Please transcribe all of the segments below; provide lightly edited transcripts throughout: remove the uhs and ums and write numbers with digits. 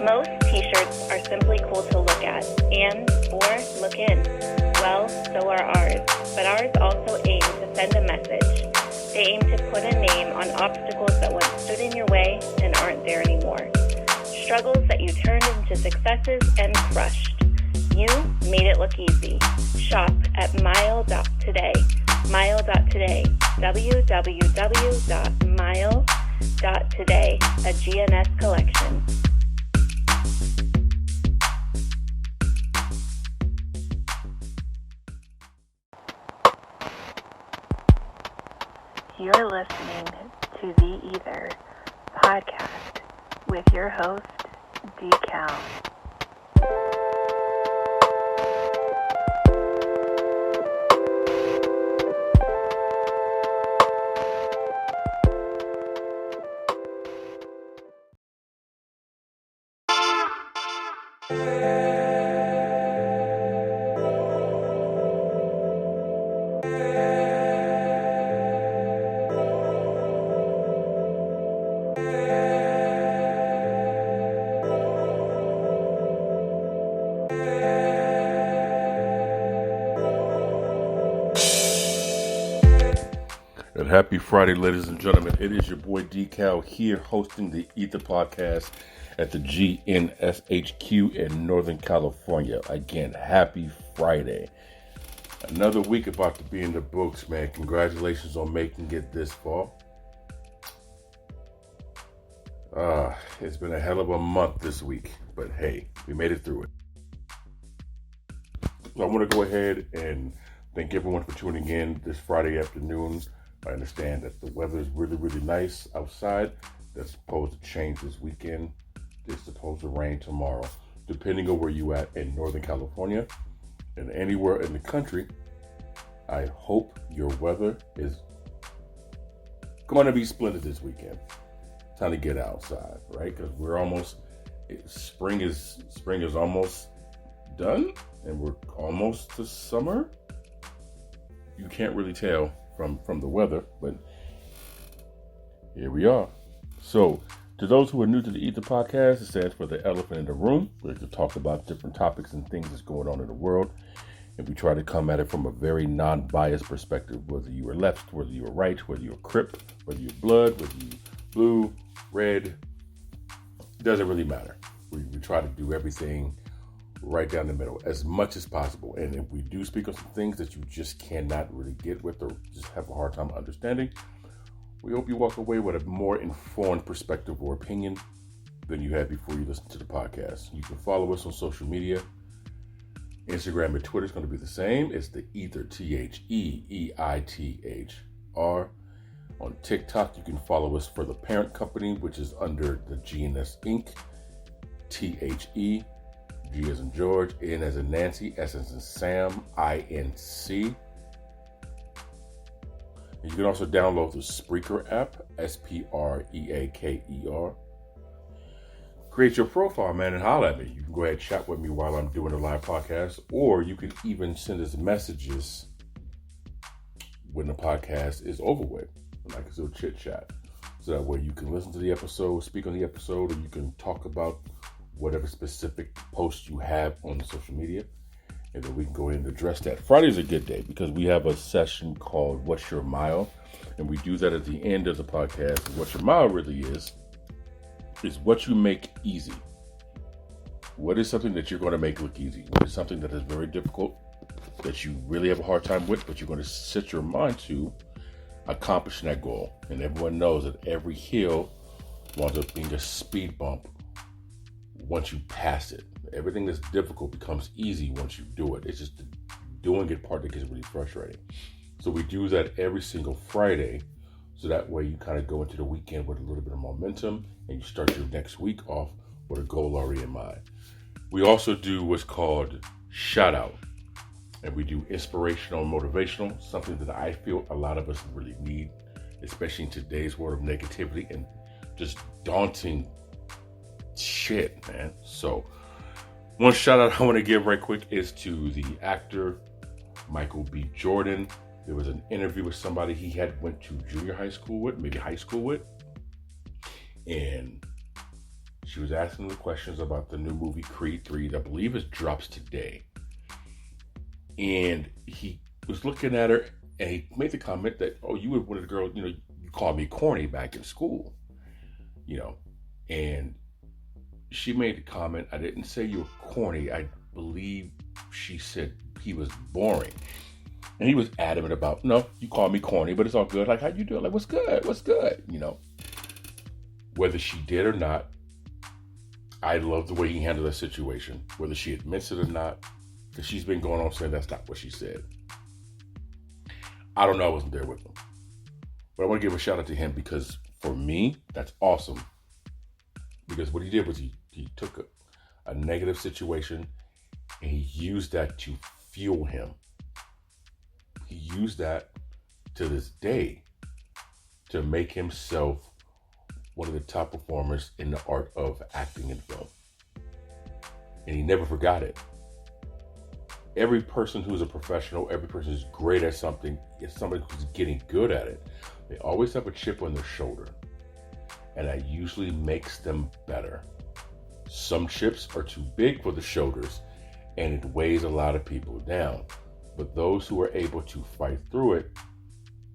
Most t-shirts are simply cool to look at and or look in. Well, so are ours, but ours also aim to send a message. They aim to put a name on obstacles that once stood in your way and aren't there anymore. Struggles that you turned into successes and crushed. You made it look easy. Shop at M.I.L.E.today. M.I.L.E.today. www.M.I.L.E.today. A GNS collection. You're listening to the E.I.T.H.R podcast with your host, D.Cal. And happy Friday, ladies and gentlemen. It is your boy D-Cal here hosting the E.I.T.H.R podcast at the GNSHQ in Northern California. Again, happy Friday. Another week about to be in the books, man. Congratulations on making it this far. It's been a hell of a month this week, but hey, we made it through it. So I want to go ahead and thank everyone for tuning in this Friday afternoon. I understand that the weather is really, really nice outside. That's supposed to change this weekend. It's supposed to rain tomorrow, depending on where you at in Northern California and anywhere in the country. I hope your weather is going to be splendid this weekend. Time to get outside, right? Because spring is almost done, and we're almost to summer. You can't really tell from the weather, but here we are. So, to those who are new to the E.I.T.H.R podcast, it stands for the elephant in the room. We're to talk about different topics and things that's going on in the world, and we try to come at it from a very non-biased perspective, whether you are left, whether you are right, whether you're Crip, whether you're blood, whether you're blue, red, it doesn't really matter. We try to do everything right down the middle as much as possible. And if we do speak on some things that you just cannot really get with or just have a hard time understanding, we hope you walk away with a more informed perspective or opinion than you had before you listened to the podcast. You can follow us on social media. Instagram and Twitter is going to be the same. It's the E.I.T.H.R, T-H-E-E-I-T-H-R. On TikTok, you can follow us for the parent company, which is under the GNS Inc. T-H-E. G as in George, N as in Nancy, S as in Sam, I-N-C. And you can also download the Spreaker app, S-P-R-E-A-K-E-R. Create your profile, man, and holler at me. You can go ahead and chat with me while I'm doing a live podcast, or you can even send us messages when the podcast is over with. And I can still chit chat. So that way you can listen to the episode, speak on the episode, or you can talk about whatever specific post you have on the social media, and then we can go in and address that. Friday's a good day because we have a session called What's Your Mile, and we do that at the end of the podcast. And what your mile really is what you make easy. What is something that you're going to make look easy? What is something that is very difficult that you really have a hard time with, but you're going to set your mind to accomplishing that goal? And everyone knows that every hill winds up being a speed bump once you pass it. Everything that's difficult becomes easy once you do it. It's just the doing it part that gets really frustrating. So we do that every single Friday, so that way you kind of go into the weekend with a little bit of momentum and you start your next week off with a goal already in mind. We also do what's called shout out, and we do inspirational and motivational, something that I feel a lot of us really need, especially in today's world of negativity and just daunting shit, man. So one shout out I want to give right quick is to the actor Michael B. Jordan. There was an interview with somebody he had went to junior high school with, maybe high school with, and She was asking the questions about the new movie Creed 3, that I believe it drops today. And he was looking at her and he made the comment that, oh, you were one of the girls, you called me corny back in school, and she made the comment, I didn't say you were corny. I believe she said he was boring. And he was adamant about, no, you call me corny, but it's all good. Like, how you doing? Like, what's good? What's good? Whether she did or not, I love the way he handled that situation. Whether she admits it or not, because she's been going on saying that's not what she said. I don't know. I wasn't there with him. But I want to give a shout out to him because for me, that's awesome. Because what he did was he took a negative situation and he used that to fuel him. He used that to this day to make himself one of the top performers in the art of acting in film. And he never forgot it. Every person who's a professional, every person who's great at something, is somebody who's getting good at it. They always have a chip on their shoulder. And that usually makes them better. Some chips are too big for the shoulders and it weighs a lot of people down. But those who are able to fight through it,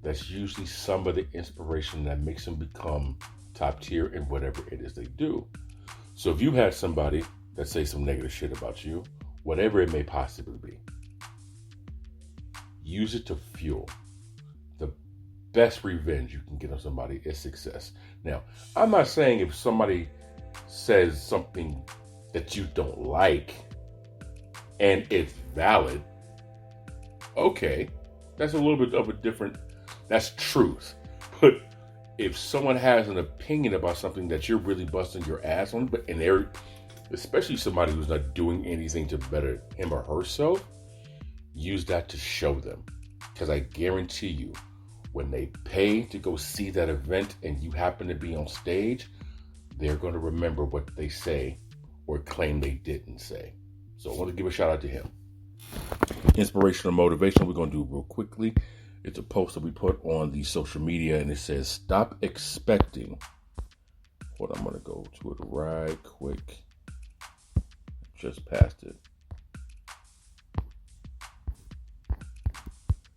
that's usually some of the inspiration that makes them become top tier in whatever it is they do. So if you had somebody that say some negative shit about you, whatever it may possibly be, use it to fuel. The best revenge you can get on somebody is success. Now, I'm not saying if somebody says something that you don't like and it's valid, okay, that's a little bit of a different, that's truth. But if someone has an opinion about something that you're really busting your ass on, and they're, especially somebody who's not doing anything to better him or herself, use that to show them. Because I guarantee you, when they pay to go see that event and you happen to be on stage, they're going to remember what they say or claim they didn't say. So I want to give a shout out to him. Inspirational motivation we're going to do real quickly. It's a post that we put on the social media and it says, stop expecting. Hold on, I'm going to go to it right quick. Just passed it.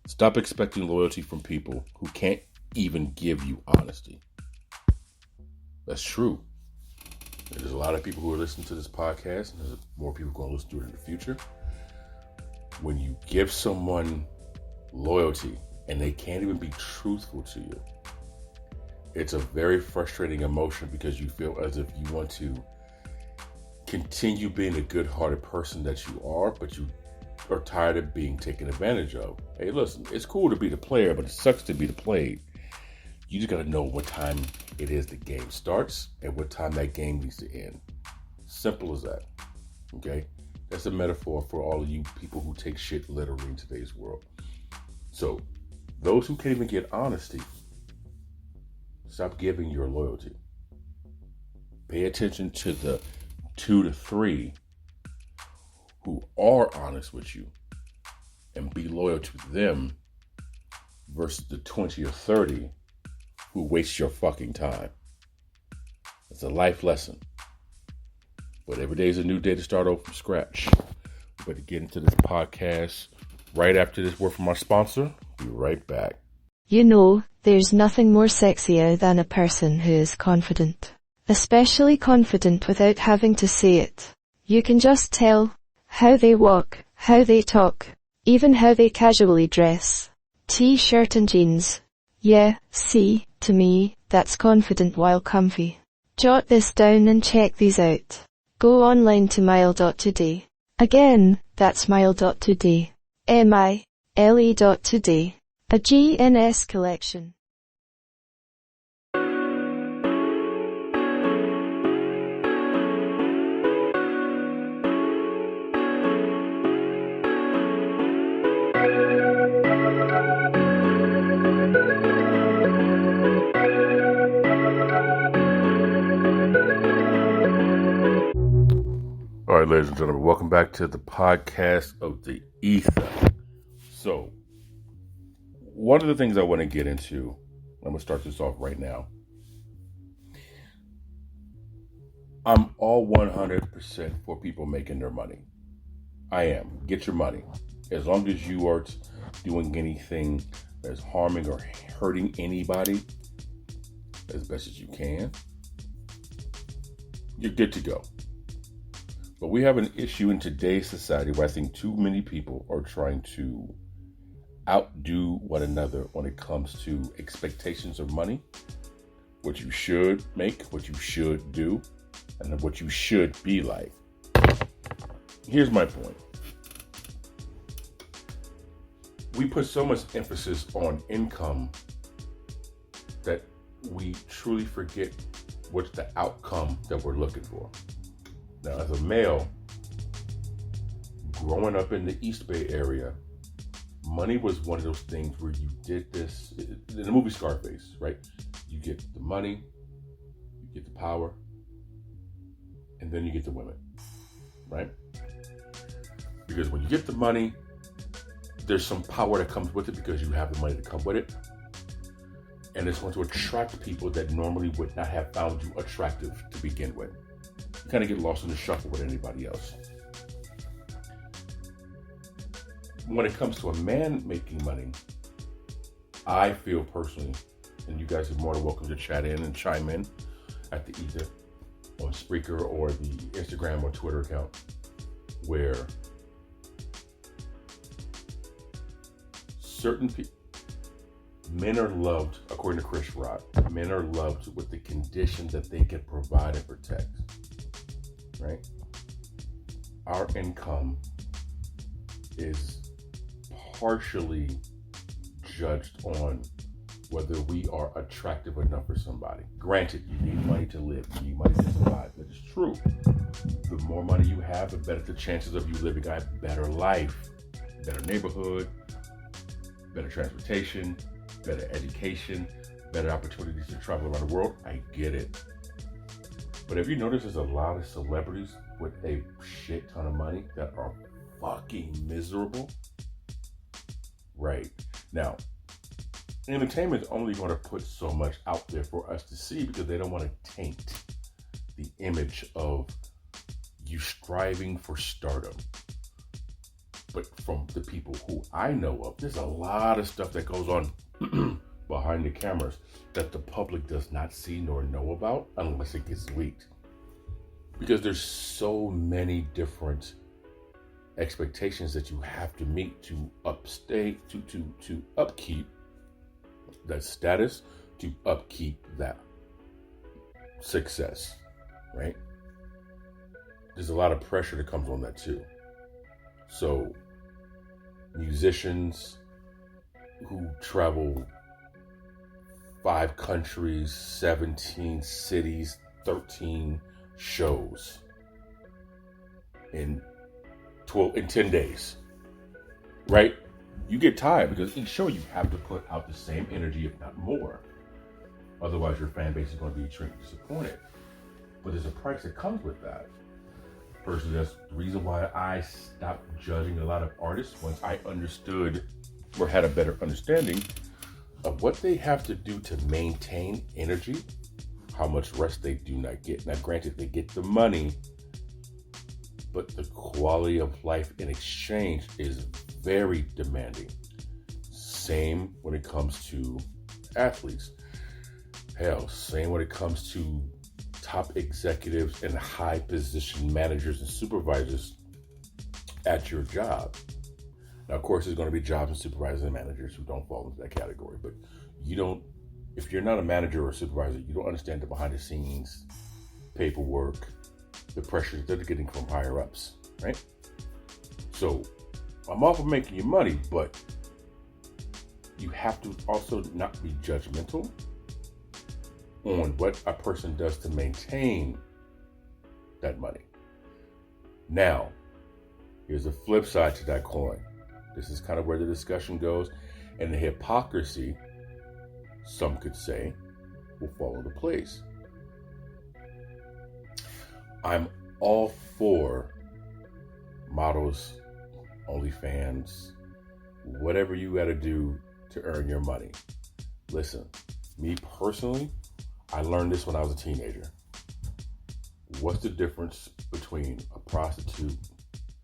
Stop expecting loyalty from people who can't even give you honesty. That's true. There's a lot of people who are listening to this podcast, and there's more people going to listen to it in the future. When you give someone loyalty and they can't even be truthful to you, it's a very frustrating emotion because you feel as if you want to continue being a good-hearted person that you are, but you are tired of being taken advantage of. Hey, listen, it's cool to be the player, but it sucks to be the played. You just got to know what time it is the game starts and what time that game needs to end. Simple as that. Okay? That's a metaphor for all of you people who take shit literally in today's world. So, those who can't even get honesty, stop giving your loyalty. Pay attention to the 2 to 3 who are honest with you and be loyal to them versus the 20 or 30 who waste your fucking time. It's a life lesson. But every day is a new day to start over from scratch. We better get into this podcast right after this word from our sponsor. Be right back. You know, there's nothing more sexier than a person who is confident. Especially confident without having to say it. You can just tell. How they walk, how they talk, even how they casually dress. T-shirt and jeans. Yeah, see, to me, that's confident while comfy. Jot this down and check these out. Go online to M.I.L.E. Again, that's M.I.L.E. M.I.L.E. A GNS collection. All right, ladies and gentlemen, welcome back to the podcast of the E.I.T.H.R. So, one of the things I want to get into, I'm going to start this off right now. I'm all 100% for people making their money. I am. Get your money. As long as you aren't doing anything that's harming or hurting anybody as best as you can, you're good to go. But we have an issue in today's society where I think too many people are trying to outdo one another when it comes to expectations of money, what you should make, what you should do, and what you should be like. Here's my point. We put so much emphasis on income that we truly forget what's the outcome that we're looking for. Now, as a male, growing up in the East Bay area, money was one of those things where you did this, in the movie Scarface, right? You get the money, you get the power, and then you get the women, right? Because when you get the money, there's some power that comes with it because you have the money to come with it. And it's going to attract people that normally would not have found you attractive to begin with. You kind of get lost in the shuffle with anybody else. When it comes to a man making money, I feel personally, and you guys are more than welcome to chat in and chime in at the either on Spreaker or the Instagram or Twitter account, where certain people, men are loved, according to Chris Rock, men are loved with the conditions that they can provide and protect, right? Our income is partially judged on whether we are attractive enough for somebody. Granted, you need money to live, you need money to survive. That is true. The more money you have, the better the chances of you living a better life, better neighborhood, better transportation, better education, better opportunities to travel around the world. I get it. But if you notice, there's a lot of celebrities with a shit ton of money that are fucking miserable. Right. Now, entertainment is only going to put so much out there for us to see because they don't want to taint the image of you striving for stardom. But from the people who I know of, there's a lot of stuff that goes on behind the cameras that the public does not see nor know about unless it gets leaked. Because there's so many different expectations that you have to meet to to upkeep that status, to upkeep that success, right? There's a lot of pressure that comes on that too. So musicians who travel 5 countries, 17 cities, 13 shows in 10 days, right? You get tired because each show you have to put out the same energy, if not more. Otherwise, your fan base is going to be extremely disappointed. But there's a price that comes with that. Personally, that's the reason why I stopped judging a lot of artists once I understood or had a better understanding of what they have to do to maintain energy, how much rest they do not get. Now, granted, they get the money, but the quality of life in exchange is very demanding. Same when it comes to athletes. Hell, same when it comes to top executives and high position managers and supervisors at your job. Now, of course, there's going to be jobs and supervisors and managers who don't fall into that category, but if you're not a manager or a supervisor, you don't understand the behind the scenes paperwork, the pressures that they're getting from higher ups, right? So I'm all for making you money, but you have to also not be judgmental on what a person does to maintain that money. Now, here's a flip side to that coin. This is kind of where the discussion goes, and the hypocrisy, some could say, will fall into place. I'm all for models, OnlyFans, whatever you got to do to earn your money. Listen, me personally, I learned this when I was a teenager. What's the difference between a prostitute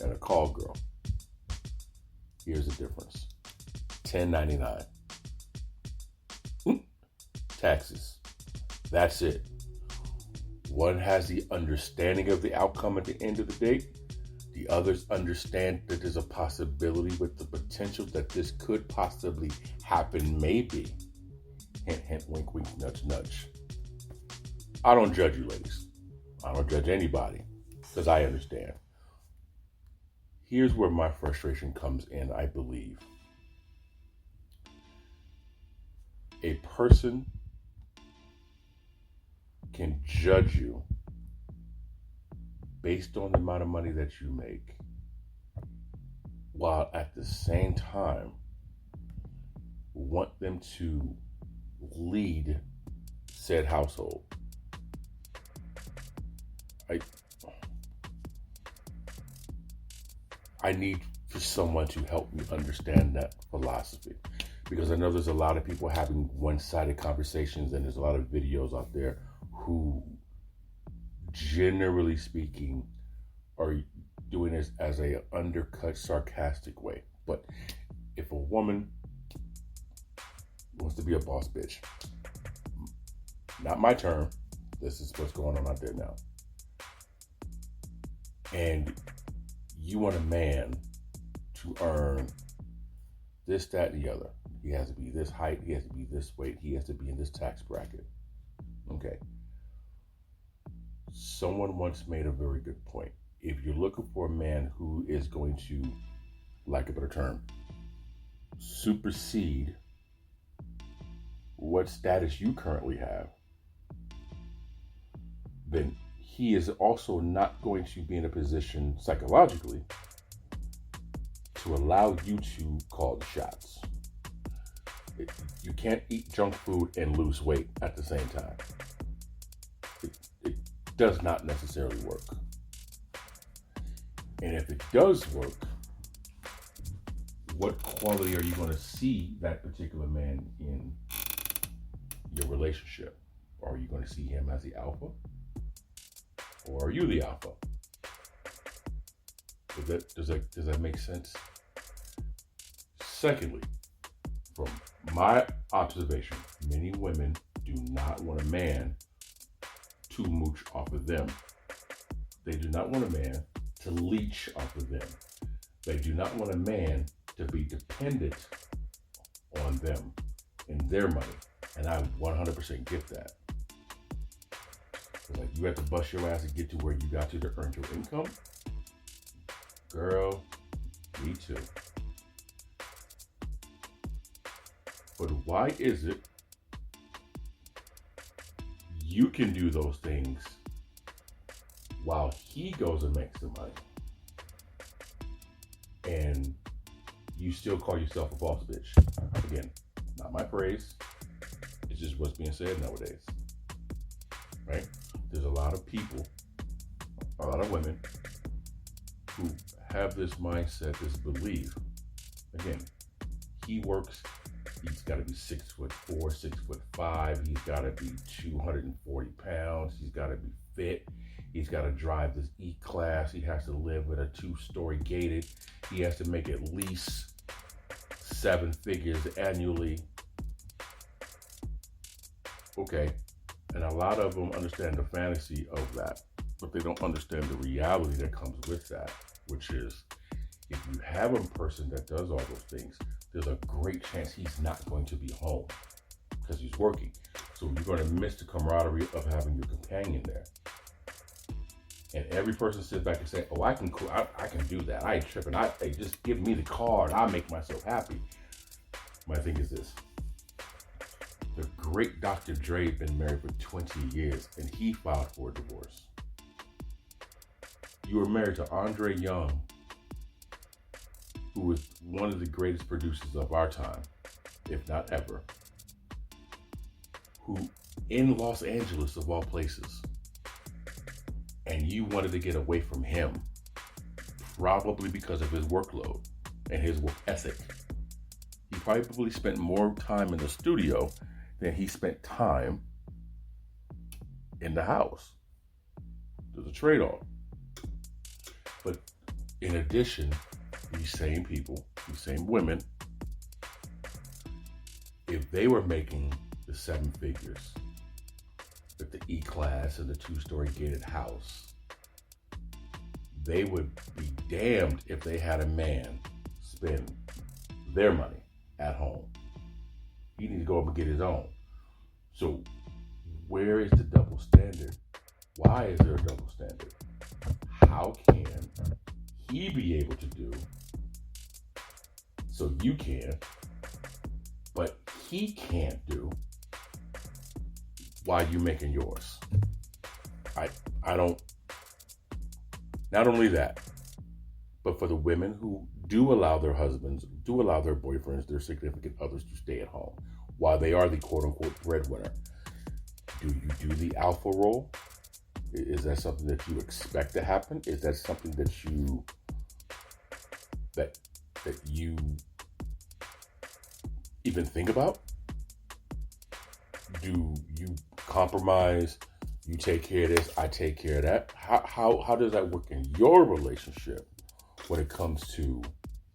and a call girl? Here's the difference. $10.99. Taxes. That's it. One has the understanding of the outcome at the end of the day. The others understand that there's a possibility with the potential that this could possibly happen, maybe. Hint, hint, wink, wink, nudge, nudge. I don't judge you, ladies. I don't judge anybody because I understand. Here's where my frustration comes in, I believe. A person can judge you based on the amount of money that you make, while at the same time want them to lead said household. I need for someone to help me understand that philosophy, because I know there's a lot of people having one-sided conversations, and there's a lot of videos out there who, generally speaking, are doing this as a undercut, sarcastic way. But if a woman wants to be a boss bitch, not my term, this is what's going on out there now, and you want a man to earn this, that, and the other. He has to be this height, he has to be this weight, he has to be in this tax bracket. Okay. Someone once made a very good point. If you're looking for a man who is going to, like a better term, supersede what status you currently have, then he is also not going to be in a position psychologically to allow you to call the shots. You can't eat junk food and lose weight at the same time. It does not necessarily work. And if it does work, what quality are you going to see that particular man in your relationship? Are you going to see him as the alpha? Or are you the alpha? Does that make sense? Secondly, from my observation, many women do not want a man to mooch off of them. They do not want a man to leech off of them. They do not want a man to be dependent on them and their money. And I 100% get that. Like, you have to bust your ass to get to where you got to earn your income. Girl, me too. But why is it you can do those things while he goes and makes the money, and you still call yourself a boss bitch? Again, not my praise. It's just what's being said nowadays, right? There's a lot of people, a lot of women who have this mindset, this belief. Again, he works, he's got to be 6'4", 6'5". He's got to be 240 pounds. He's got to be fit. He's got to drive this E-Class. He has to live with a 2-story gated. He has to make at least 7 figures annually. Okay. And a lot of them understand the fantasy of that, but they don't understand the reality that comes with that, which is, if you have a person that does all those things, there's a great chance he's not going to be home because he's working. So you're going to miss the camaraderie of having your companion there. And every person sits back and say, "Oh, I can do that. I ain't tripping. They just give me the card. I'll make myself happy." My thing is this. The great Dr. Dre had been married for 20 years, and he filed for a divorce. You were married to Andre Young, who was one of the greatest producers of our time, if not ever, who in Los Angeles, of all places, and you wanted to get away from him, probably because of his workload and his work ethic. He probably spent more time in the studio than he spent time in the house. There's a trade-off. But in addition, these same people, these same women, if they were making the 7 figures with the E-Class and the 2-story gated house, they would be damned if they had a man spend their money at home. He needs to go up and get his own. So where is the double standard? Why is there a double standard? How can he be able to do so you can, but he can't do while you making yours? I don't, not only that, but for the women who do allow their husbands, do allow their boyfriends, their significant others to stay at home while they are the quote unquote breadwinner. Do you do the alpha role? Is that something that you expect to happen? Is that something that you even think about? Do you compromise? You take care of this, I take care of that. How does that work in your relationship when it comes to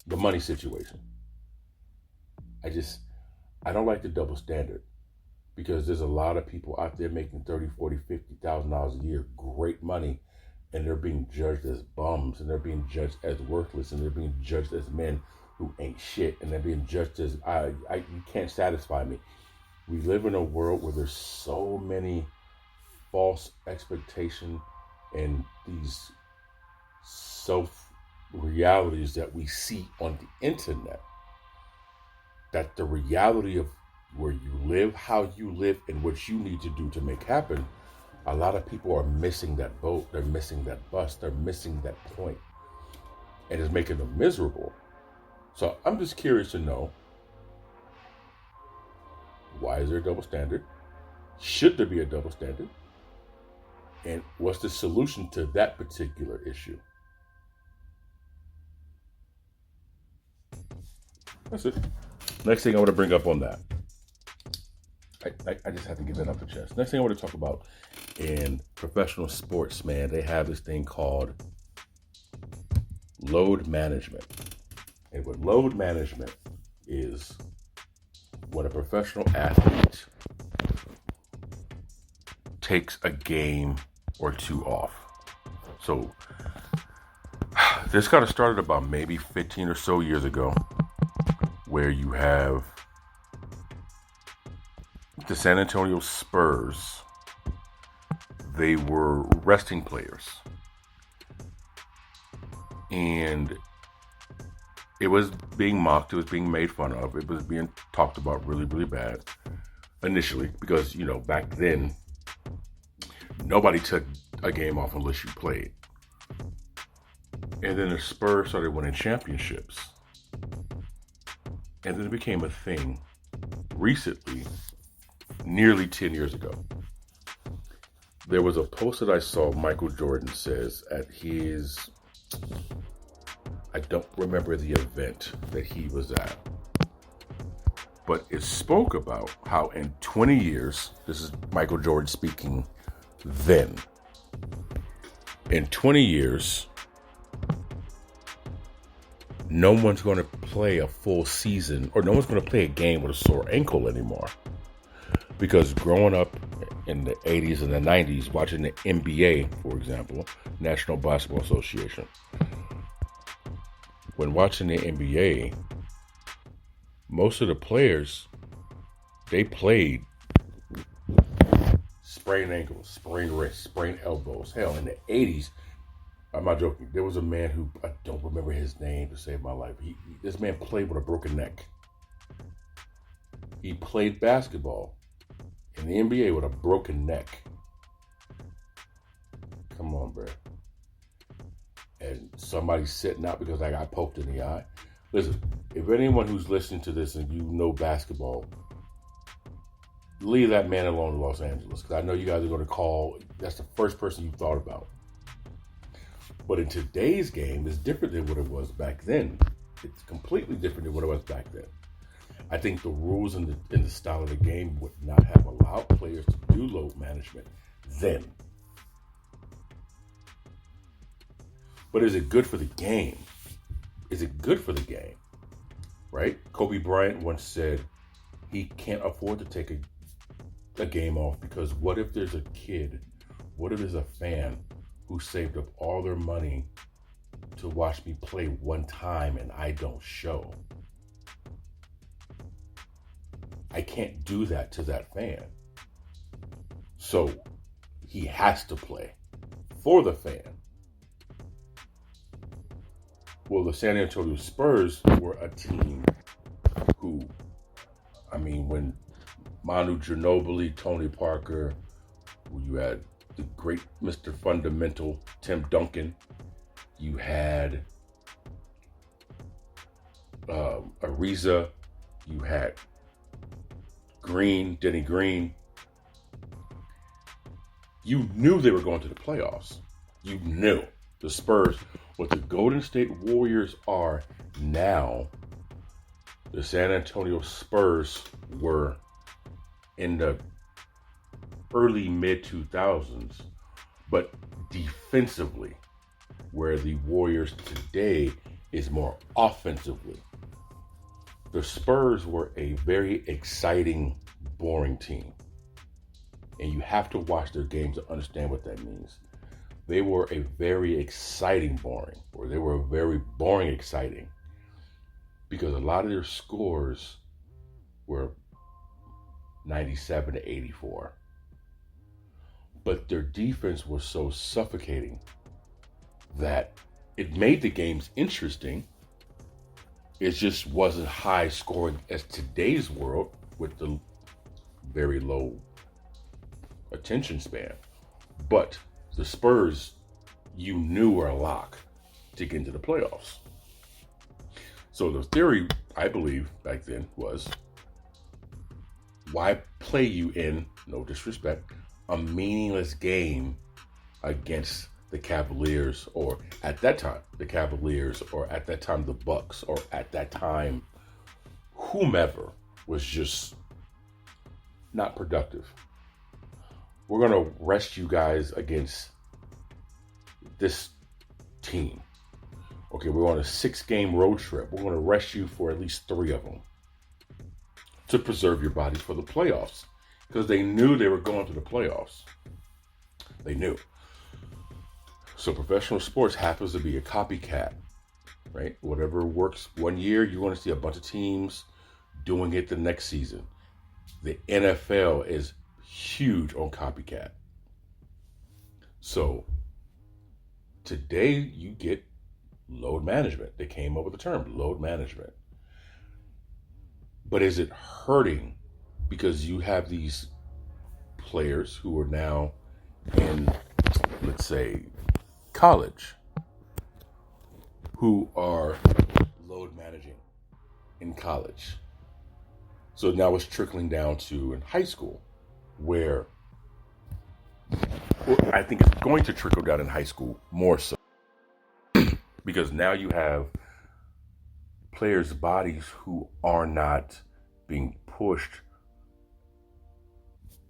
the money situation? I don't like the double standard, because there's a lot of people out there making $30,000, $40,000, $50,000 a year, great money, and they're being judged as bums, and they're being judged as worthless, and they're being judged as men who ain't shit, and they're being judged as you can't satisfy me. We live in a world where there's so many false expectation and these self-realities that we see on the internet, that the reality of where you live, how you live, and what you need to do to make happen, a lot of people are missing that boat. They're missing that bus. They're missing that point. And it's making them miserable. So I'm just curious to know, why is there a double standard? Should there be a double standard? And what's the solution to that particular issue? That's it. Next thing I want to bring up on that. I just have to get that off the chest. Next thing I want to talk about, in professional sports, man, they have this thing called load management. And what load management is, when a professional athlete takes a game or two off. So this got started about maybe 15 or so years ago, where you have the San Antonio Spurs. They were resting players, and it was being mocked, it was being made fun of, it was being talked about really, really bad initially, because, you know, back then nobody took a game off unless you played. And then the Spurs started winning championships, and then it became a thing recently, nearly 10 years ago. There was a post that I saw Michael Jordan says at his, I don't remember the event that he was at, but it spoke about how in 20 years, this is Michael Jordan speaking then, in 20 years, no one's going to play a full season, or no one's going to play a game with a sore ankle anymore. Because growing up in the 80s and the 90s, watching the NBA, for example, National Basketball Association, when watching the NBA, most of the players, they played sprained ankles, sprained wrists, sprained elbows. Hell, in the 80s, I'm not joking, there was a man who, I don't remember his name to save my life. This man played with a broken neck. He played basketball in the NBA with a broken neck. Come on, bro. And somebody's sitting out because I got poked in the eye. Listen, if anyone who's listening to this and you know basketball, leave that man alone in Los Angeles, because I know you guys are going to call, that's the first person you thought about. But in today's game, it's different than what it was back then. It's completely different than what it was back then. I think the rules and the style of the game would not have allowed players to do load management then. But is it good for the game? Is it good for the game? Right? Kobe Bryant once said he can't afford to take a game off because what if there's a kid, what if there's a fan who saved up all their money to watch me play one time and I don't show? I can't do that to that fan. So he has to play for the fan. Well, the San Antonio Spurs were a team who, I mean, when Manu Ginobili, Tony Parker, you had the great Mr. Fundamental, Tim Duncan, you had Ariza, you had Denny Green. You knew they were going to the playoffs. You knew. The Spurs, what the Golden State Warriors are now, the San Antonio Spurs were in the early mid-2000s, but defensively, where the Warriors today is more offensively. The Spurs were a very exciting, boring team. And you have to watch their games to understand what that means. They were a very exciting boring, or they were very boring exciting, because a lot of their scores were 97 to 84. But their defense was so suffocating that it made the games interesting. It just wasn't high scoring as today's world with the very low attention span. But the Spurs, you knew, were a lock to get into the playoffs. So the theory, I believe, back then was, why play you in, no disrespect, a meaningless game against the Cavaliers, or at that time, the Cavaliers, or at that time, the Bucks, or at that time, whomever was just not productive. We're going to rest you guys against this team. Okay, we're on a 6-game road trip. We're going to rest you for at least 3 of them to preserve your bodies for the playoffs, because they knew they were going to the playoffs. They knew. So professional sports happens to be a copycat, right? Whatever works one year, you're going to see a bunch of teams doing it the next season. The NFL is huge on copycat. So today you get load management. They came up with the term load management. But is it hurting because you have these players who are now in, let's say, college, who are load managing in college? So now it's trickling down to in high school, where I think it's going to trickle down in high school more so, because now you have players' bodies who are not being pushed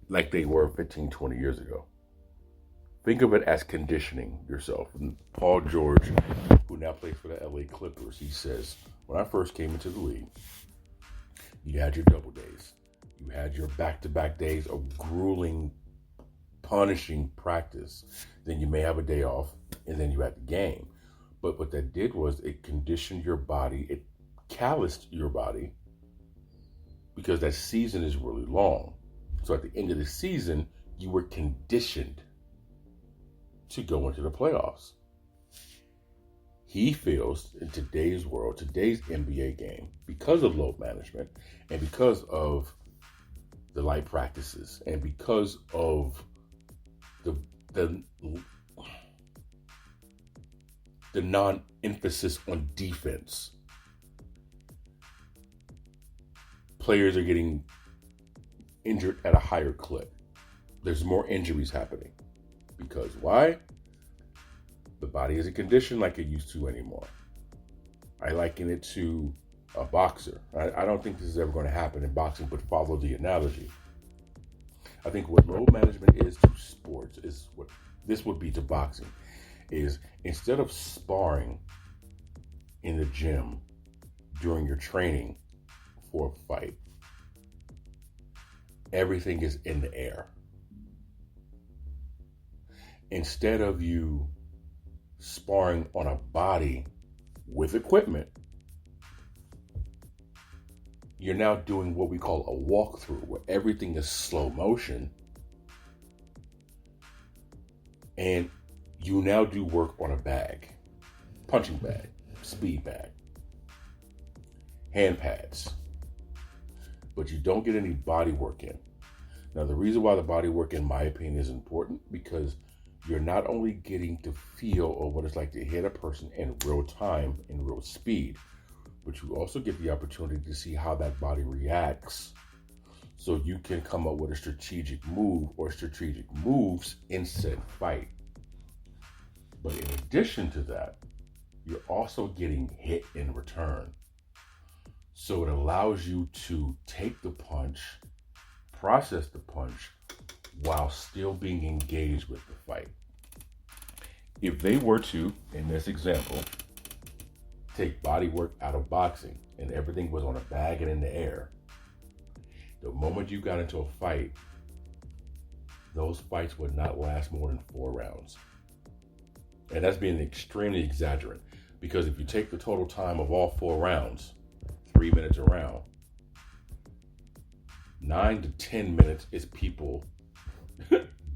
like they were 15, 20 years ago. Think of it as conditioning yourself. And Paul George, who now plays for the L.A. Clippers, he says, when I first came into the league, you had your double days. You had your back-to-back days of grueling, punishing practice. Then you may have a day off, and then you had the game. But what that did was it conditioned your body. It calloused your body, because that season is really long. So at the end of the season, you were conditioned to go into the playoffs. He feels in today's world, today's NBA game, because of load management and because of the light practices and because of the non-emphasis on defense, players are getting injured at a higher clip. There's more injuries happening. Because why? The body isn't conditioned like it used to anymore. I liken it to a boxer. I don't think this is ever going to happen in boxing, but follow the analogy. I think what load management is to sports is what this would be to boxing. is instead of sparring in the gym during your training for a fight, everything is in the air. Instead of you sparring on a body with equipment, you're now doing what we call a walkthrough, where everything is slow motion. And you now do work on a bag, punching bag, speed bag, hand pads. But you don't get any body work in. Now, the reason why the body work, in my opinion, is important, because you're not only getting to feel of what it's like to hit a person in real time, in real speed, but you also get the opportunity to see how that body reacts, so you can come up with a strategic move or strategic moves in said fight. But in addition to that, you're also getting hit in return. So it allows you to take the punch, process the punch, while still being engaged with the fight. If they were to, in this example, take body work out of boxing and everything was on a bag and in the air, the moment you got into a fight, those fights would not last more than 4 rounds. And that's being extremely exaggerant, because if you take the total time of all 4 rounds, 3 minutes a round, 9 to 10 minutes is people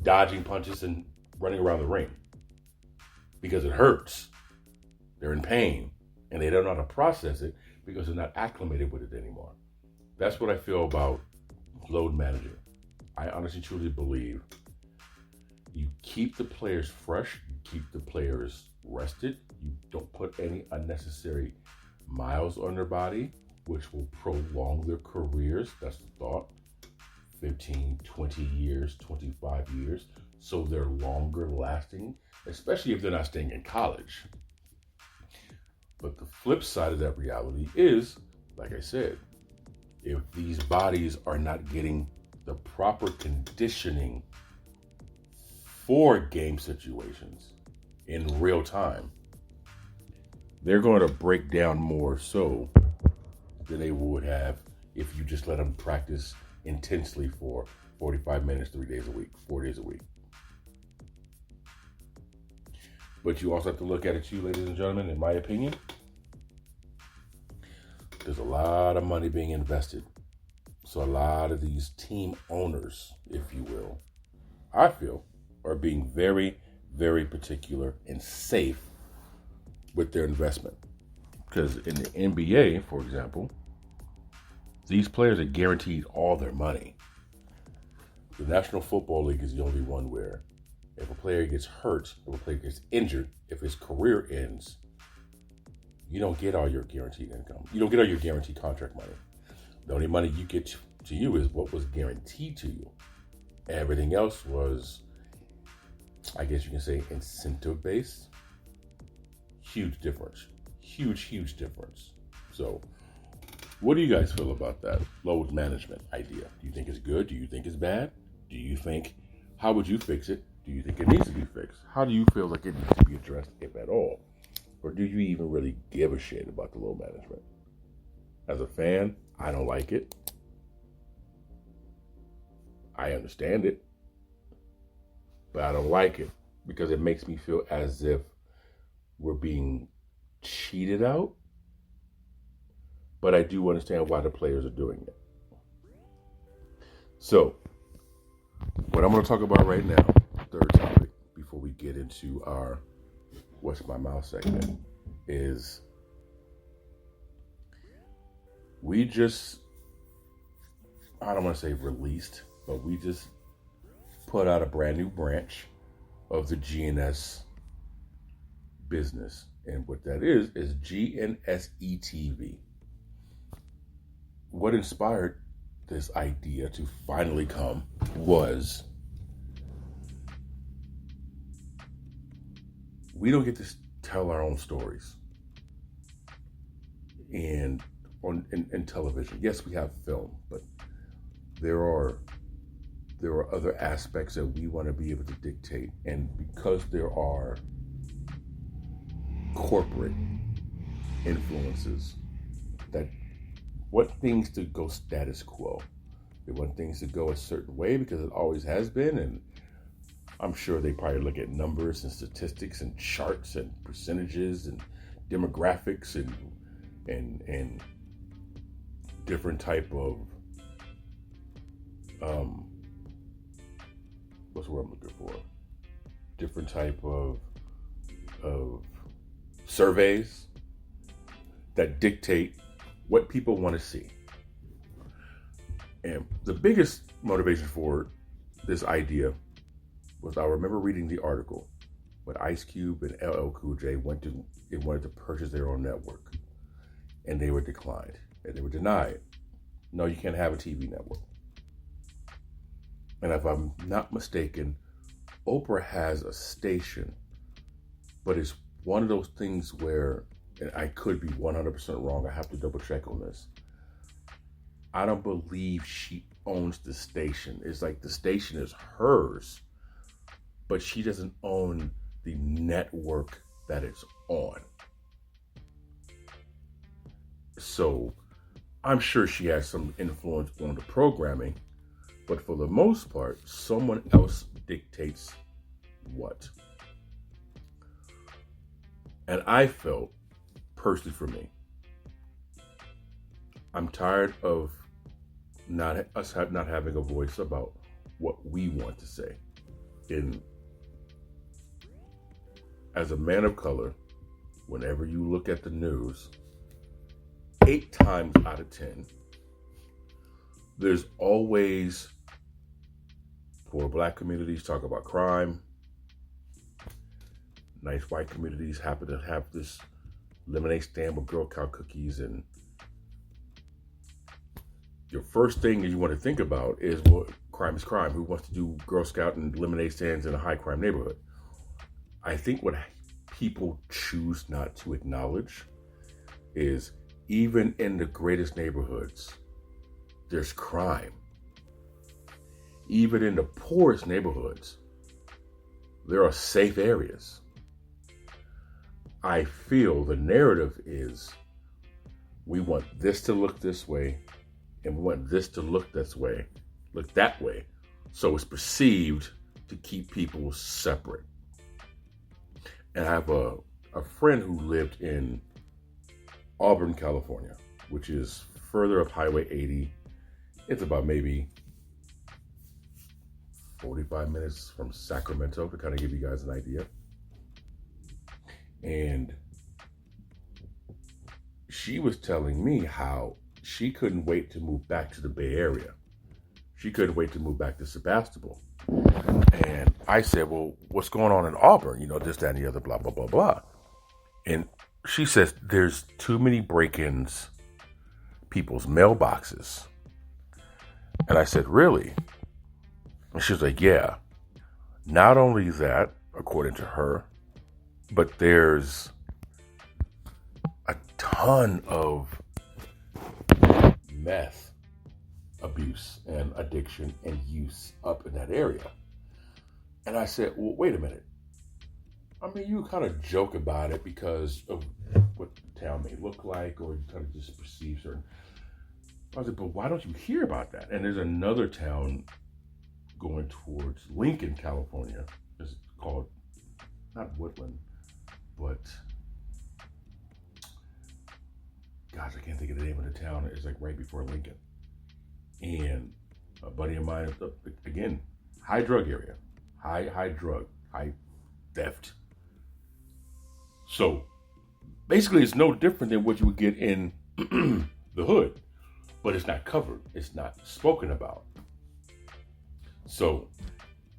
dodging punches and running around the ring because it hurts. They're in pain and they don't know how to process it because they're not acclimated with it anymore. That's what I feel about load managing. I honestly truly believe you keep the players fresh, you keep the players rested, you don't put any unnecessary miles on their body, which will prolong their careers. That's the thought. 15, 20 years, 25 years. So they're longer lasting, especially if they're not staying in college. But the flip side of that reality is, like I said, if these bodies are not getting the proper conditioning for game situations in real time, they're going to break down more so than they would have if you just let them practice intensely for 45 minutes, 3 days a week, 4 days a week. But you also have to look at it too, ladies and gentlemen, in my opinion, there's a lot of money being invested. So a lot of these team owners, if you will, I feel, are being very, very particular and safe with their investment. Because in the NBA, for example, these players are guaranteed all their money. The National Football League is the only one where if a player gets hurt, if a player gets injured, if his career ends, you don't get all your guaranteed income. You don't get all your guaranteed contract money. The only money you get to you is what was guaranteed to you. Everything else was, I guess you can say, incentive-based. Huge difference. Huge difference. So, what do you guys feel about that load management idea? Do you think it's good? Do you think it's bad? Do you think, how would you fix it? Do you think it needs to be fixed? How do you feel like it needs to be addressed, if at all? Or do you even really give a shit about the load management? As a fan, I don't like it. I understand it, but I don't like it because it makes me feel as if we're being cheated out. But I do understand why the players are doing it. So, what I'm going to talk about right now, third topic, before we get into our What's My Mouth segment, is we just, I don't want to say released, but we just put out a brand new branch of the GNS business. And what that is GNSE TV. What inspired this idea to finally come was we don't get to tell our own stories in television. Yes, we have film, but there are other aspects that we want to be able to dictate. And because there are corporate influences that want things to go status quo. They want things to go a certain way because it always has been, and I'm sure they probably look at numbers and statistics and charts and percentages and demographics and different type of what's the word I'm looking for? Different type of surveys that dictate what people want to see. And the biggest motivation for this idea was, I remember reading the article when Ice Cube and LL Cool J wanted to purchase their own network, and they were declined and they were denied. No, you can't have a TV network. And if I'm not mistaken, Oprah has a station, but it's one of those things where, and I could be 100% wrong, I have to double check on this. I don't believe she owns the station. It's like the station is hers, but she doesn't own the network that it's on. So I'm sure she has some influence on the programming, but for the most part, someone else dictates what. And I felt, personally for me, I'm tired of not having a voice about what we want to say. And as a man of color, whenever you look at the news, 8 times out of 10, there's always poor black communities talk about crime. Nice white communities happen to have this lemonade stand with Girl Scout cookies, and your first thing that you want to think about is, well, crime is crime. Who wants to do Girl Scout and lemonade stands in a high crime neighborhood? I think what people choose not to acknowledge is, even in the greatest neighborhoods, there's crime. Even in the poorest neighborhoods, there are safe areas. I feel the narrative is, we want this to look this way, and we want this to look that way. So it's perceived to keep people separate. And I have a friend who lived in Auburn, California, which is further up Highway 80. It's about maybe 45 minutes from Sacramento, to kind of give you guys an idea. And she was telling me how she couldn't wait to move back to the Bay Area. She couldn't wait to move back to Sebastopol. And I said, well, what's going on in Auburn? This, that, and the other, blah, blah, blah, blah. And she says, there's too many break-ins, people's mailboxes. And I said, really? And she was like, yeah. Not only that, according to her, but there's a ton of meth abuse and addiction and use up in that area. And I said, well, wait a minute. I mean, you kind of joke about it because of what the town may look like, or you kind of just perceive certain. I said, but why don't you hear about that? And there's another town going towards Lincoln, California. It's called, not Woodland, but gosh, I can't think of the name of the town. It's like right before Lincoln. And a buddy of mine, again, high drug area, high drug, high theft. So basically it's no different than what you would get in the hood, but it's not covered. It's not spoken about. So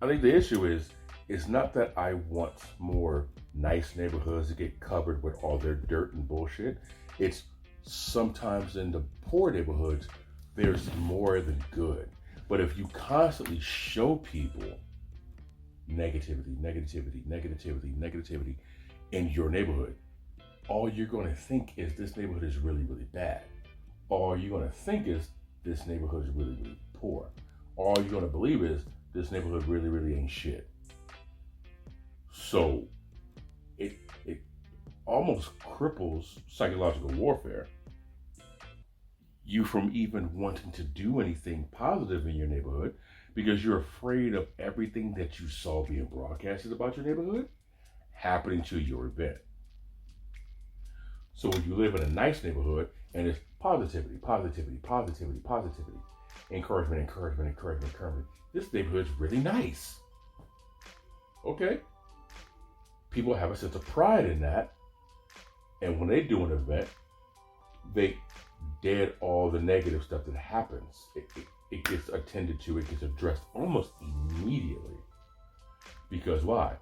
I think the issue is, it's not that I want more nice neighborhoods to get covered with all their dirt and bullshit. It's sometimes in the poor neighborhoods, there's more than good. But if you constantly show people negativity in your neighborhood, all you're going to think is this neighborhood is really, really bad. All you're going to think is this neighborhood is really, really poor. All you're going to believe is this neighborhood really, really ain't shit. So it almost cripples psychological warfare. You from even wanting to do anything positive in your neighborhood because you're afraid of everything that you saw being broadcasted about your neighborhood happening to your event. So when you live in a nice neighborhood and it's positivity, encouragement, this neighborhood's really nice. Okay? People have a sense of pride in that. And when they do an event, they dead all the negative stuff that happens. It gets attended to, it gets addressed almost immediately. Because why?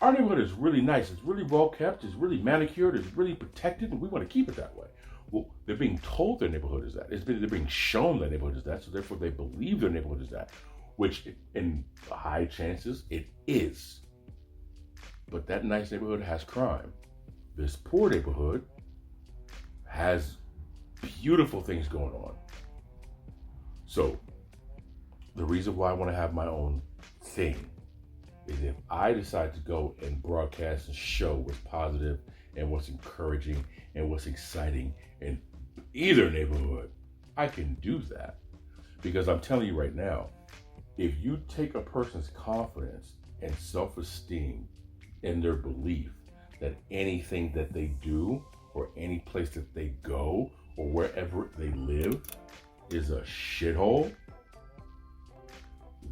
Our neighborhood is really nice, it's really well kept, it's really manicured, it's really protected, and we want to keep it that way. Well, they're being told their neighborhood is that. They're being shown their neighborhood is that, so therefore they believe their neighborhood is that, which in high chances it is. But that nice neighborhood has crime. This poor neighborhood has beautiful things going on. So the reason why I want to have my own thing is if I decide to go and broadcast and show what's positive and what's encouraging and what's exciting in either neighborhood, I can do that. Because I'm telling you right now, if you take a person's confidence and self-esteem and their belief that anything that they do or any place that they go or wherever they live is a shithole,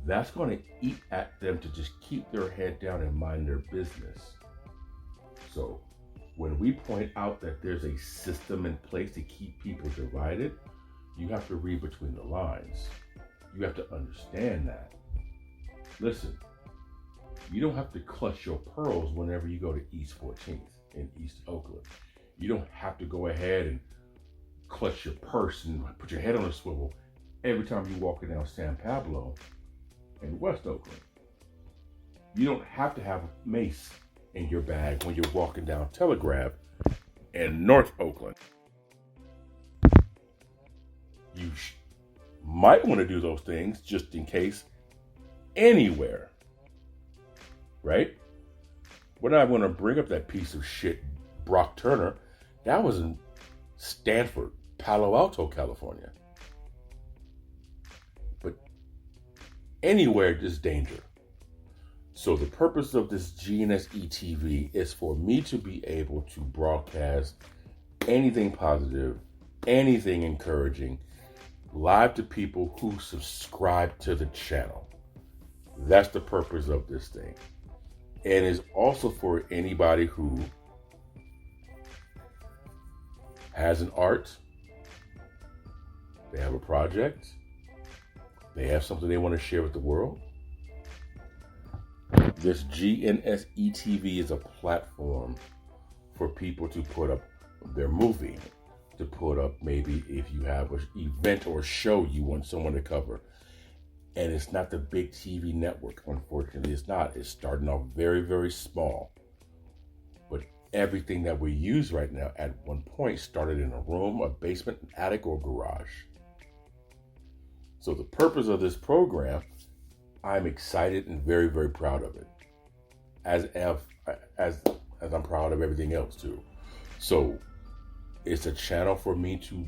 that's going to eat at them to just keep their head down and mind their business. So when we point out that there's a system in place to keep people divided, you have to read between the lines. You have to understand that. Listen, you don't have to clutch your pearls whenever you go to East 14th in East Oakland. You don't have to go ahead and clutch your purse and put your head on a swivel every time you're walking down San Pablo in West Oakland. You don't have to have a mace in your bag when you're walking down Telegraph in North Oakland. You might want to do those things just in case anywhere, right? We're not going to bring up that piece of shit, Brock Turner. That was in Stanford, Palo Alto, California. But anywhere there's danger. So the purpose of this GNSE TV is for me to be able to broadcast anything positive, anything encouraging, live to people who subscribe to the channel. That's the purpose of this thing. And it's also for anybody who has an art, they have a project, they have something they want to share with the world. This GNSE TV is a platform for people to put up their movie, to put up maybe if you have an event or show you want someone to cover. And it's not the big TV network, unfortunately. It's not. It's starting off very, very small. But everything that we use right now at one point started in a room, a basement, an attic, or garage. So the purpose of this program, I'm excited and very, very proud of it. As I'm proud of everything else too. So it's a channel for me to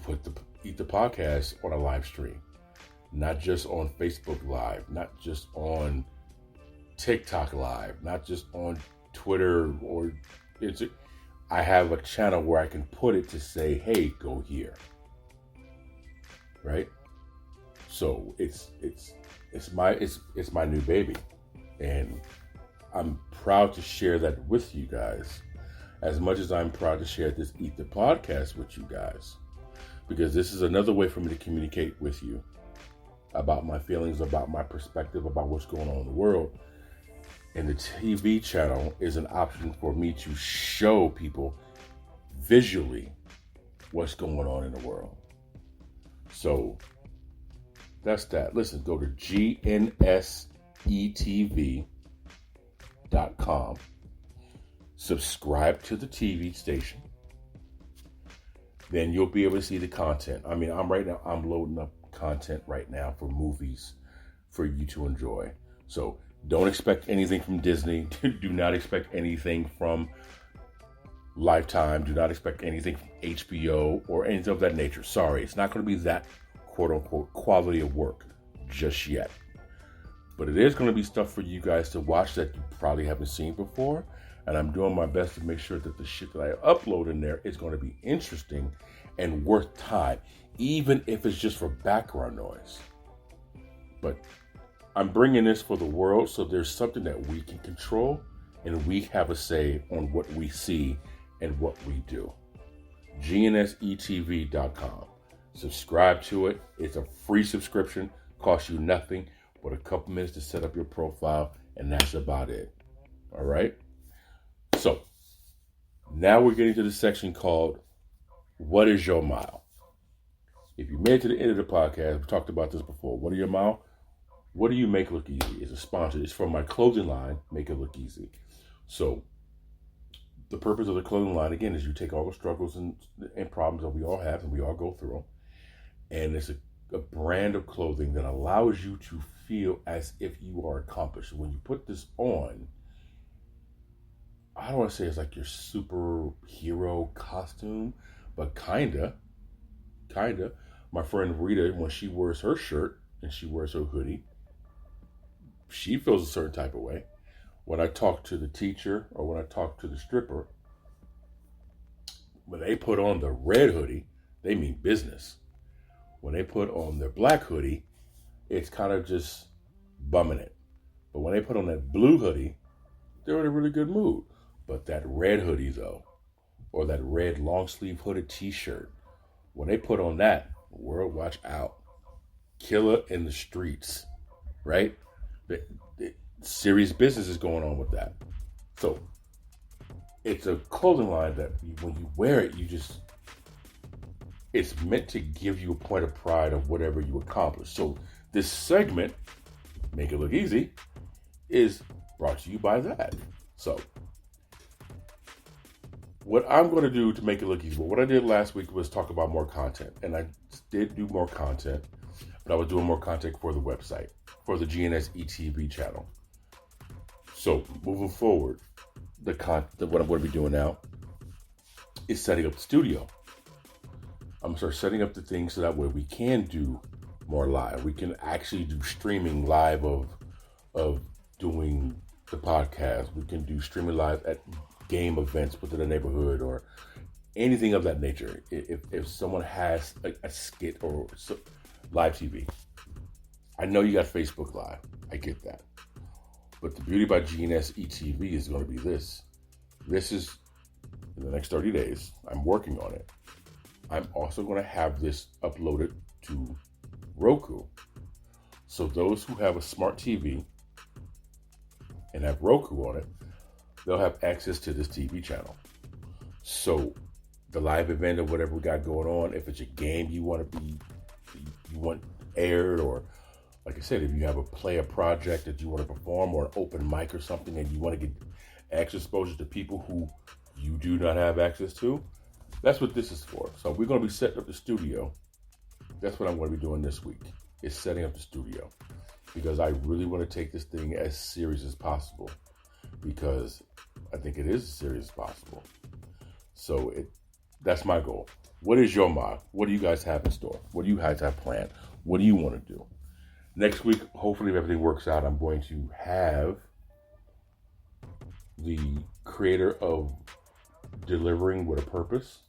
put the E.I.T.H.R podcast on a live stream, not just on Facebook Live, not just on TikTok Live, not just on Twitter or I have a channel where I can put it to say, hey, go here. Right? So it's my new baby, and I'm proud to share that with you guys, as much as I'm proud to share this E.I.T.H.R podcast with you guys, because this is another way for me to communicate with you about my feelings, about my perspective, about what's going on in the world. And the TV channel is an option for me to show people visually what's going on in the world. So that's that. Listen, go to GNSETV.com. Subscribe to the TV station. Then you'll be able to see the content. I mean, I'm loading up content right now for movies for you to enjoy. So Don't expect anything from Disney. Do not expect anything from Lifetime. Do not expect anything from HBO or anything of that nature. Sorry, it's not going to be that quote unquote quality of work just yet. But it is going to be stuff for you guys to watch that you probably haven't seen before. And I'm doing my best to make sure that the shit that I upload in there is going to be interesting and worth time, even if it's just for background noise. But I'm bringing this for the world, so there's something that we can control and we have a say on what we see and what we do. GNSETV.com. Subscribe to it. It's a free subscription, costs you nothing but a couple minutes to set up your profile, and that's about it. All right? So, now we're getting to the section called What is Your Mile? If you made it to the end of the podcast, we talked about this before. What are your mile? What do you make look easy? It's a sponsor. It's from my clothing line, Make It Look Easy. So, the purpose of the clothing line, again, is you take all the struggles and problems that we all have and we all go through, and it's a brand of clothing that allows you to feel as if you are accomplished. When you put this on, I don't want to say it's like your superhero costume, but kinda. My friend Rita, when she wears her shirt and she wears her hoodie, she feels a certain type of way. When I talk to the teacher or when I talk to the stripper, when they put on the red hoodie, they mean business. When they put on their black hoodie, it's kind of just bumming it. But when they put on that blue hoodie, they're in a really good mood. But that red hoodie, though, or that red long sleeve hooded t-shirt, when they put on that, world, watch out. Killer in the streets, right? Serious business is going on with that. So it's a clothing line that when you wear it, it's meant to give you a point of pride of whatever you accomplish. So this segment, Make It Look Easy, is brought to you by that. So what I'm going to do to make it look easy, what I did last week was talk about more content. And I did do more content, but I was doing more content for the website, for the GNSETV channel. So moving forward, what I'm going to be doing now is setting up the studio. I'm going to start setting up the things so that way we can do more live. We can actually do streaming live of doing the podcast. We can do streaming live at game events within the neighborhood or anything of that nature. If someone has a skit or live TV, I know you got Facebook Live. I get that. But the beauty about GNSETV is going to be this. This is, in the next 30 days, I'm working on it. I'm also going to have this uploaded to Roku. So those who have a smart TV and have Roku on it, they'll have access to this TV channel. So the live event or whatever we got going on, if it's a game you want aired, or like I said, if you have a project that you want to perform or an open mic or something and you want to get access exposure to people who you do not have access to, that's what this is for. So we're going to be setting up the studio. That's what I'm going to be doing this week, is setting up the studio, because I really want to take this thing as serious as possible, because I think it is as serious as possible. So that's my goal. What is your mile? What do you guys have in store? What do you guys have planned? What do you want to do? Next week, hopefully if everything works out, I'm going to have the creator of Delivering with a Purpose.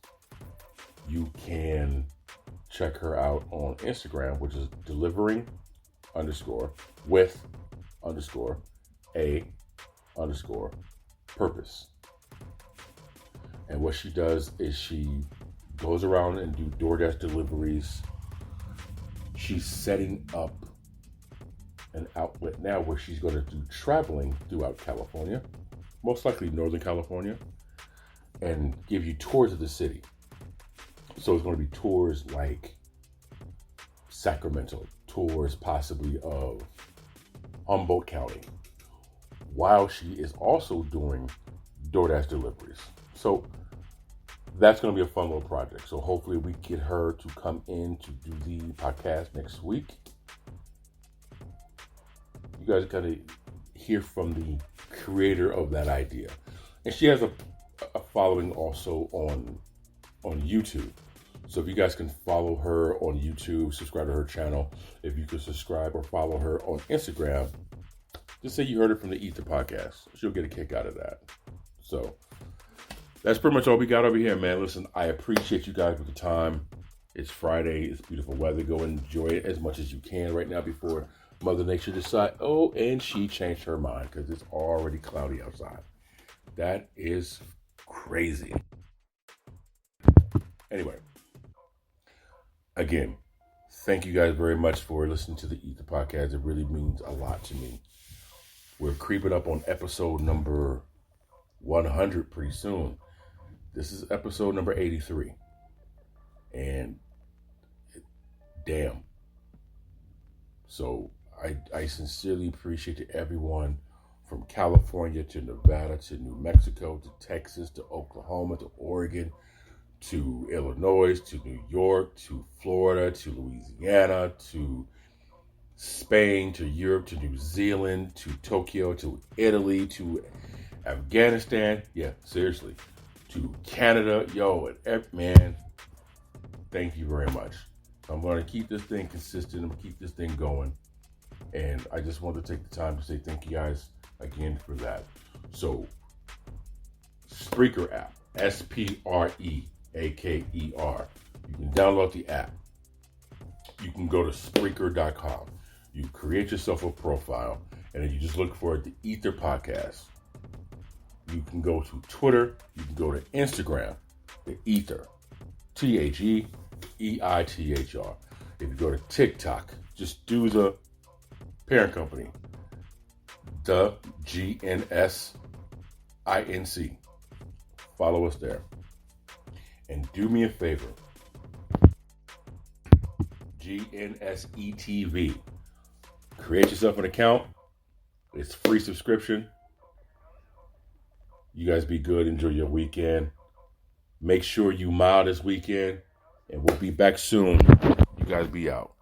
You can check her out on Instagram, which is delivering_with_a_purpose. And what she does is she goes around and do DoorDash deliveries. She's setting up an outlet now where she's going to do traveling throughout California, most likely Northern California, and give you tours of the city. So it's going to be tours like Sacramento, tours possibly of Humboldt County, while she is also doing DoorDash deliveries. So that's going to be a fun little project. So hopefully we get her to come in to do the podcast next week. You guys got to hear from the creator of that idea. And she has a following also on YouTube. So if you guys can follow her on YouTube, subscribe to her channel. If you can subscribe or follow her on Instagram, just say you heard it from the E.I.T.H.R podcast. She'll get a kick out of that. So that's pretty much all we got over here, man. Listen, I appreciate you guys for the time. It's Friday. It's beautiful weather. Go enjoy it as much as you can right now before Mother Nature decide, and she changed her mind because it's already cloudy outside. That is crazy. Anyway, again, thank you guys very much for listening to the E.I.T.H.R podcast. It really means a lot to me. We're creeping up on episode number 100 pretty soon. This is episode number 83. And damn. So I sincerely appreciate everyone from California to Nevada to New Mexico to Texas to Oklahoma to Oregon to Illinois to New York to Florida to Louisiana to Spain to Europe to New Zealand to Tokyo to Italy to Afghanistan. Yeah, seriously. To Canada. Yo, man, thank you very much. I'm going to keep this thing consistent. I'm going to keep this thing going. And I just want to take the time to say thank you guys again for that. So, Spreaker app, Spreaker. You can download the app. You can go to Spreaker.com. You create yourself a profile, and then you just look for the E.I.T.H.R podcast. You can go to Twitter. You can go to Instagram, the E.I.T.H.R. T-H-E-E-I-T-H-R. If you go to TikTok, just do the parent company, the GNSINC. Follow us there. And do me a favor. GNSETV. Create yourself an account. It's free subscription. You guys be good. Enjoy your weekend. Make sure you M.I.L.E this weekend. And we'll be back soon. You guys be out.